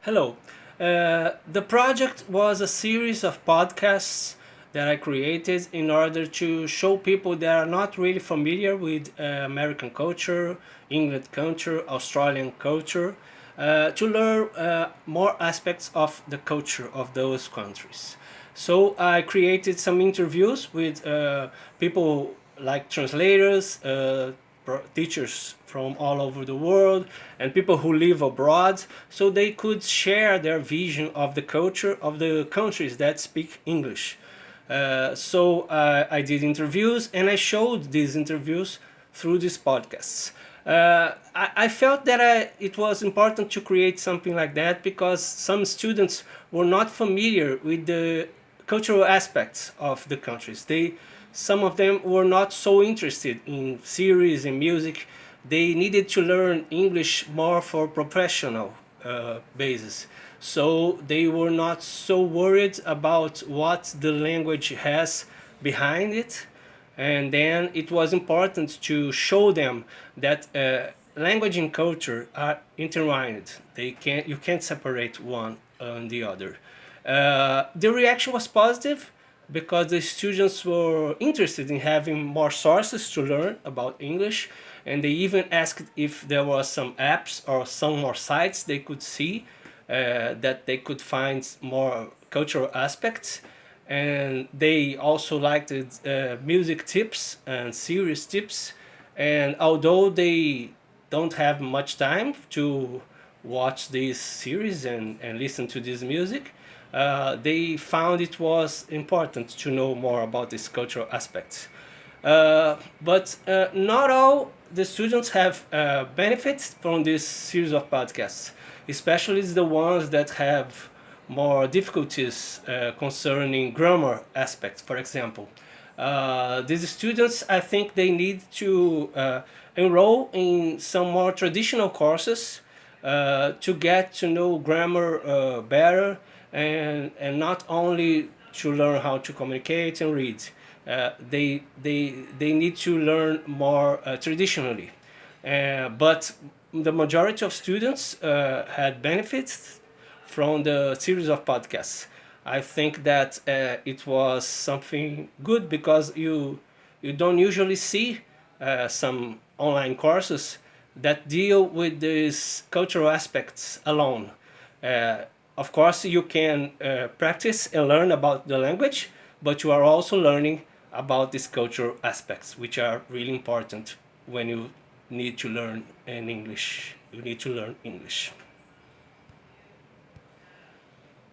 Hello. The project was a series of podcasts that I created in order to show people that are not really familiar with American culture, England culture, Australian culture, to learn more aspects of the culture of those countries. So I created some interviews with people like translators, teachers from all over the world, and people who live abroad, so they could share their vision of the culture of the countries that speak English. I did interviews and I showed these interviews through these podcasts. I felt that it was important to create something like that because some students were not familiar with the cultural aspects of the countries. Some of them were not so interested in series and music. They needed to learn English more for professional basis. So they were not so worried about what the language has behind it. And then it was important to show them that language and culture are intertwined. You can't separate one and the other. The reaction was positive because the students were interested in having more sources to learn about English, and they even asked if there was some apps or some more sites they could see that they could find more cultural aspects. And they also liked music tips and series tips. And although they don't have much time to watch this series and listen to this music, they found it was important to know more about these cultural aspects. But not all the students have benefits from this series of podcasts, especially the ones that have more difficulties concerning grammar aspects, for example. These students, I think they need to enroll in some more traditional courses to get to know grammar better, and not only to learn how to communicate and read. They need to learn more traditionally. But the majority of students had benefits from the series of podcasts. I think that it was something good because you don't usually see some online courses that deal with these cultural aspects alone. Uh, of course, you can practice and learn about the language, but you are also learning about these cultural aspects, which are really important when you need to learn in English. You need to learn English.